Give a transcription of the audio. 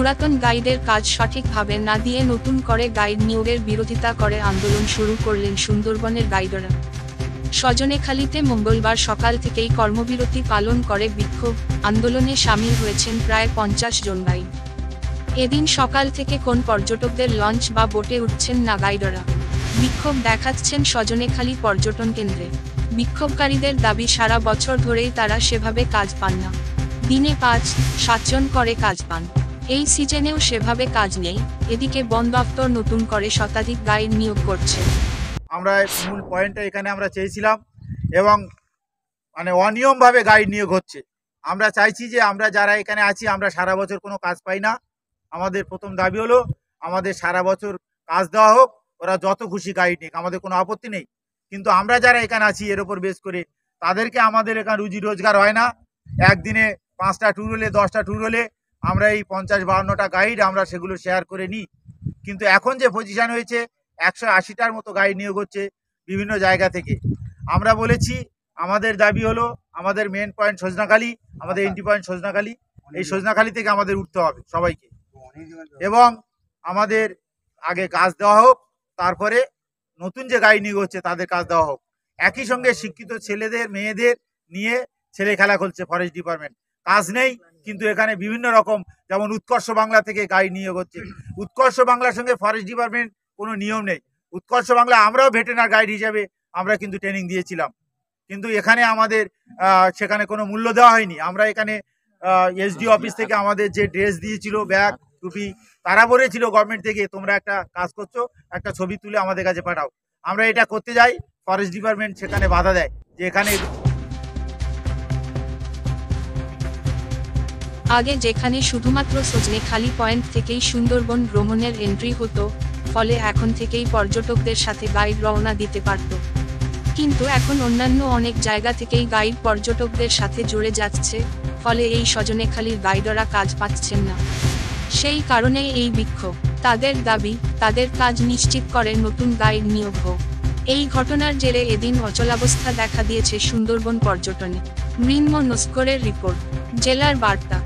পুরাতন গাইডের কাজ সঠিকভাবে না দিয়ে নতুন করে গাইড নিয়োগের বিরোধিতা করে আন্দোলন শুরু করলেন সুন্দরবনের গাইডরা। সজনেখালিতে মঙ্গলবার সকাল থেকেই কর্মবিরতি পালন করে বিক্ষোভ আন্দোলনে সামিল হয়েছেন প্রায় 50 জন গাইড। এদিন সকাল থেকে কোন পর্যটকদের লঞ্চ বা বোটে উঠছেন না গাইডরা। বিক্ষোভ দেখাচ্ছেন সজনেখালি পর্যটন কেন্দ্রে। বিক্ষোভকারীদের দাবি সারা বছর ধরেই তারা সেভাবে কাজ পান না, দিনে 5-7 জন করে কাজ পান, এই সিজনেও সেভাবে কাজ নেই। এদিকে বন দপ্তর নতুন করে শতাধিক গাইড নিয়োগ করছে। আমরা মূল পয়েন্টটা এখানে আমরা চেয়েছিলাম এবং অনিয়মভাবে গাইড নিয়োগ হচ্ছে। আমরা চাইছি যে আমরা যারা এখানে আছি আমরা সারা বছর কোনো কাজ পাই না। আমাদের প্রথম দাবি হলো আমাদের সারা বছর কাজ দেওয়া হোক, ওরা যত খুশি গাইড নিক, আমাদের কোনো আপত্তি নেই। কিন্তু আমরা যারা এখানে আছি এর ওপর বেস করে তাদেরকে আমাদের এখানে রুজি রোজগার হয় না। একদিনে 5টা ট্যুর হলে 10টা ট্যুর হলে আমরা এই 50-52টা গাইড আমরা সেগুলো শেয়ার করে নিই। কিন্তু এখন যে পজিশন হয়েছে 180টার মতো গাইড নিয়োগ হচ্ছে বিভিন্ন জায়গা থেকে। আমরা বলেছি আমাদের দাবি হলো আমাদের মেন পয়েন্ট সজনাখালি, আমাদের এন্ট্রি পয়েন্ট সজনাখালি, এই সজনাখালি থেকে আমাদের উঠতে হবে সবাইকে এবং আমাদের আগে কাজ দেওয়া হোক, তারপরে নতুন যে গাইড নিয়োগ হচ্ছে তাদের কাজ দেওয়া হোক। একই সঙ্গে শিক্ষিত ছেলেদের মেয়েদের নিয়ে ছেলে খেলা করছে ফরেস্ট ডিপার্টমেন্ট, কাজ নেই। কিন্তু এখানে বিভিন্ন রকম যেমন উৎকর্ষ বাংলা থেকে গাইড নিয়োগ হচ্ছে। উৎকর্ষ বাংলার সঙ্গে ফরেস্ট ডিপার্টমেন্ট কোনো নিয়ম নেই। উৎকর্ষ বাংলা আমরাও ভেটেরিনারি গাইড হিসেবে আমরা কিন্তু ট্রেনিং দিয়েছিলাম, কিন্তু এখানে আমাদের সেখানে কোনো মূল্য দেওয়া হয়নি। আমরা এখানে এসডি অফিস থেকে আমাদের যে ড্রেস দিয়েছিল, ব্যাগ টুপি, তারা বলেছিল গভর্নমেন্ট থেকে তোমরা একটা কাজ করছো, একটা ছবি তুলে আমাদের কাছে পাঠাও। আমরা এটা করতে যাই, ফরেস্ট ডিপার্টমেন্ট সেখানে বাধা দেয় যে এখানে আগে যেখানে শুধুমাত্র সজনেখালি পয়েন্ট থেকেই সুন্দরবন ভ্রমণের এন্ট্রি হতো, ফলে এখন থেকেই পর্যটকদের সাথে গাইড রওনা দিতে পারত। কিন্তু এখন অন্যান্য অনেক জায়গা থেকেই গাইড পর্যটকদের সাথে জুড়ে যাচ্ছে, ফলে এই সজনেখালির গাইডরা কাজ পাচ্ছেন না। সেই কারণেই এই বিক্ষোভ। তাদের দাবি তাদের কাজ নিশ্চিত করে নতুন গাইড নিয়োগ হোক। এই ঘটনার জেরে এদিন অচলাবস্থা দেখা দিয়েছে সুন্দরবন পর্যটনে। মৃন্ময় নস্করের রিপোর্ট, জেলার বার্তা।